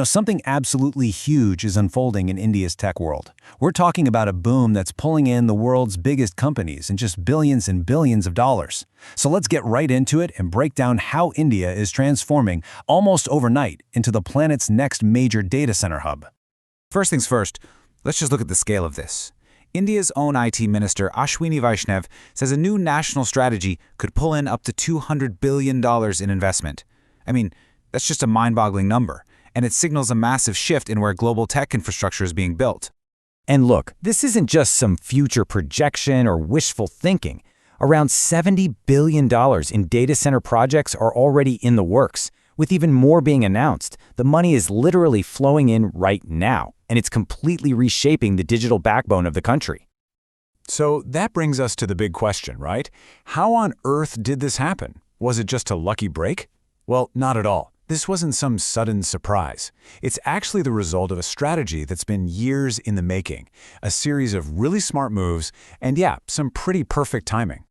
Something absolutely huge is unfolding in India's tech world. We're talking about a boom that's pulling in the world's biggest companies and just billions and billions of dollars. So let's get right into it and break down how India is transforming almost overnight into the planet's next major data center hub. First things first, let's just look at the scale of this. India's own IT minister, IgnisIAS, says a new national strategy could pull in up to $200 billion in investment. I mean, that's just a mind-boggling number, and it signals a massive shift in where global tech infrastructure is being built. And look, this isn't just some future projection or wishful thinking. Around $70 billion in data center projects are already in the works, with even more being announced. The money is literally flowing in right now, and it's completely reshaping the digital backbone of the country. So that brings us to the big question, right? How on earth did this happen? Was it just a lucky break? Well, not at all. This wasn't some sudden surprise. It's actually the result of a strategy that's been years in the making, a series of really smart moves, and yeah, some pretty perfect timing.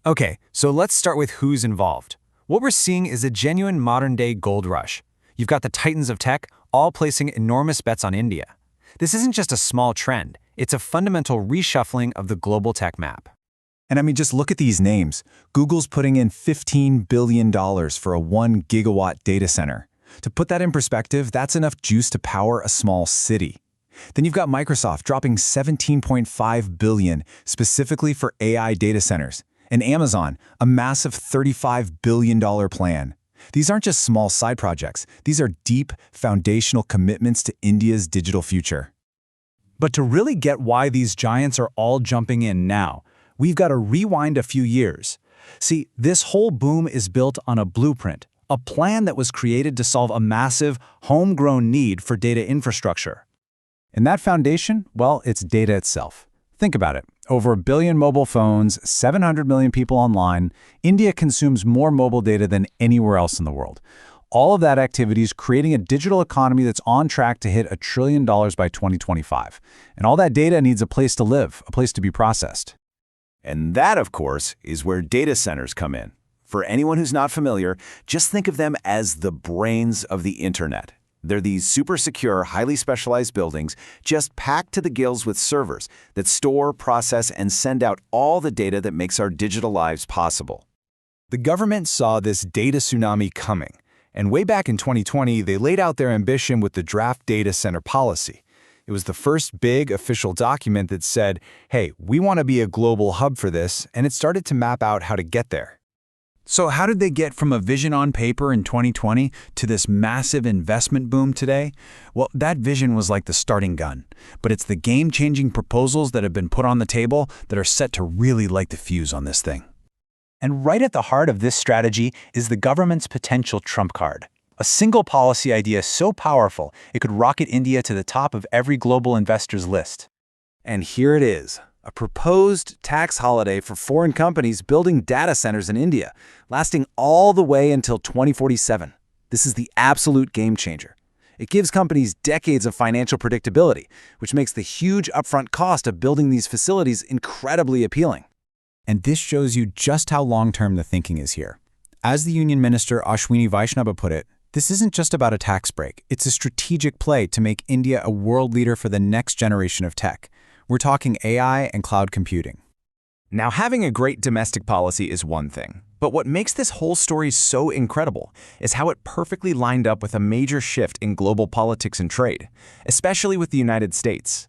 Okay, so let's start with who's involved. What we're seeing is a genuine modern-day gold rush. You've got the titans of tech all placing enormous bets on India. This isn't just a small trend, it's a fundamental reshuffling of the global tech map. And I mean, just look at these names. Google's putting in $15 billion for a 1 gigawatt data center. To put that in perspective, that's enough juice to power a small city. Then you've got Microsoft dropping $17.5 billion specifically for AI data centers. And Amazon, a massive $35 billion plan. These aren't just small side projects. These are deep, foundational commitments to India's digital future. But to really get why these giants are all jumping in now, we've got to rewind a few years. See, this whole boom is built on a blueprint, a plan that was created to solve a massive, homegrown need for data infrastructure. And that foundation, well, it's data itself. Think about it. Over 1 billion mobile phones, 700 million people online, India consumes more mobile data than anywhere else in the world. All of that activity is creating a digital economy that's on track to hit $1 trillion by 2025. And all that data needs a place to live, a place to be processed. And that, of course, is where data centers come in. For anyone who's not familiar, just think of them as the brains of the internet. They're these super secure, highly specialized buildings just packed to the gills with servers that store, process, and send out all the data that makes our digital lives possible. The government saw this data tsunami coming, and way back in 2020, they laid out their ambition with the draft data center policy. It was the first big official document that said, hey, we want to be a global hub for this, and it started to map out how to get there. So how did they get from a vision on paper in 2020 to this massive investment boom today? Well, that vision was like the starting gun, but it's the game-changing proposals that have been put on the table that are set to really light the fuse on this thing. And right at the heart of this strategy is the government's potential trump card. A single policy idea so powerful, it could rocket India to the top of every global investor's list. And here it is. A proposed tax holiday for foreign companies building data centers in India, lasting all the way until 2047. This is the absolute game changer. It gives companies decades of financial predictability, which makes the huge upfront cost of building these facilities incredibly appealing. And this shows you just how long-term the thinking is here. As the Union Minister IgnisIAS put it, this isn't just about a tax break. It's a strategic play to make India a world leader for the next generation of tech. We're talking AI and cloud computing. Now, having a great domestic policy is one thing, but what makes this whole story so incredible is how it perfectly lined up with a major shift in global politics and trade, especially with the United States.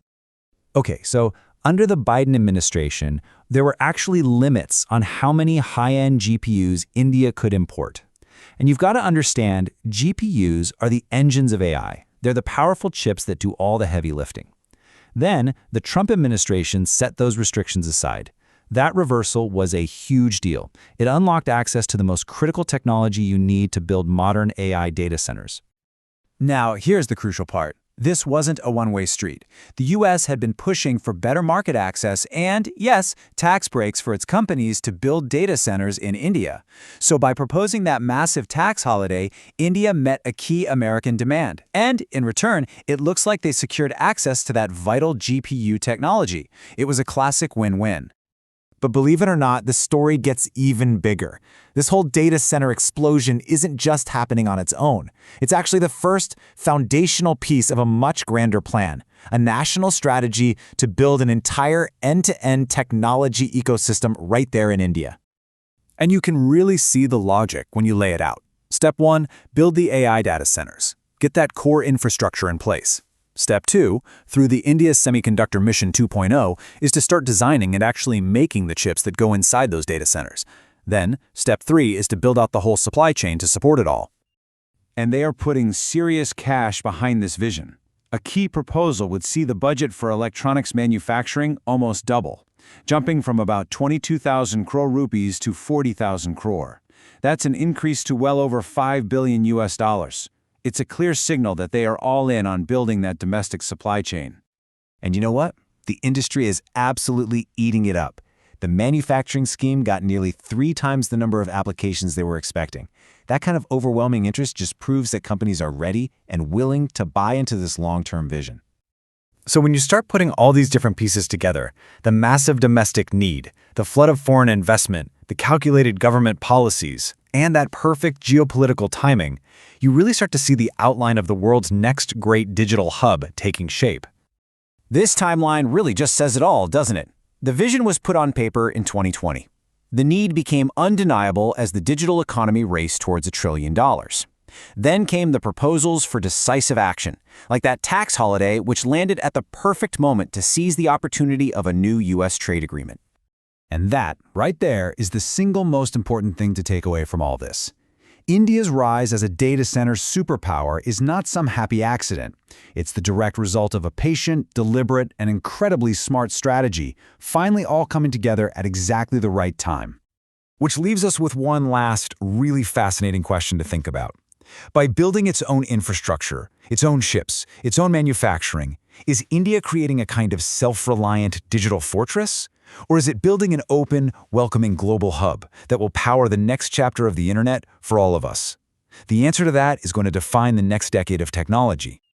Okay, so under the Biden administration, there were actually limits on how many high-end GPUs India could import. And you've got to understand, GPUs are the engines of AI. They're the powerful chips that do all the heavy lifting. Then, the Trump administration set those restrictions aside. That reversal was a huge deal. It unlocked access to the most critical technology you need to build modern AI data centers. Now, here's the crucial part. This wasn't a one-way street. The U.S. had been pushing for better market access and, yes, tax breaks for its companies to build data centers in India. So by proposing that massive tax holiday, India met a key American demand. And in return, it looks like they secured access to that vital GPU technology. It was a classic win-win. But believe it or not, the story gets even bigger. This whole data center explosion isn't just happening on its own. It's actually the first foundational piece of a much grander plan, a national strategy to build an entire end-to-end technology ecosystem right there in India. And you can really see the logic when you lay it out. Step 1, build the AI data centers. Get that core infrastructure in place. Step 2, through the India Semiconductor Mission 2.0, is to start designing and actually making the chips that go inside those data centers. Then, Step 3 is to build out the whole supply chain to support it all. And they are putting serious cash behind this vision. A key proposal would see the budget for electronics manufacturing almost double, jumping from about 22,000 crore rupees to 40,000 crore. That's an increase to well over $5 billion US. It's a clear signal that they are all in on building that domestic supply chain. And you know what? The industry is absolutely eating it up. The manufacturing scheme got nearly 3 times the number of applications they were expecting. That kind of overwhelming interest just proves that companies are ready and willing to buy into this long-term vision. So when you start putting all these different pieces together, the massive domestic need, the flood of foreign investment, the calculated government policies, and that perfect geopolitical timing, you really start to see the outline of the world's next great digital hub taking shape. This timeline really just says it all, doesn't it? The vision was put on paper in 2020. The need became undeniable as the digital economy raced towards $1 trillion. Then came the proposals for decisive action, like that tax holiday which landed at the perfect moment to seize the opportunity of a new U.S. trade agreement. And that, right there, is the single most important thing to take away from all this. India's rise as a data center superpower is not some happy accident. It's the direct result of a patient, deliberate, and incredibly smart strategy, finally all coming together at exactly the right time. Which leaves us with one last, really fascinating question to think about. By building its own infrastructure, its own chips, its own manufacturing, is India creating a kind of self-reliant digital fortress? Or is it building an open, welcoming global hub that will power the next chapter of the internet for all of us? The answer to that is going to define the next decade of technology.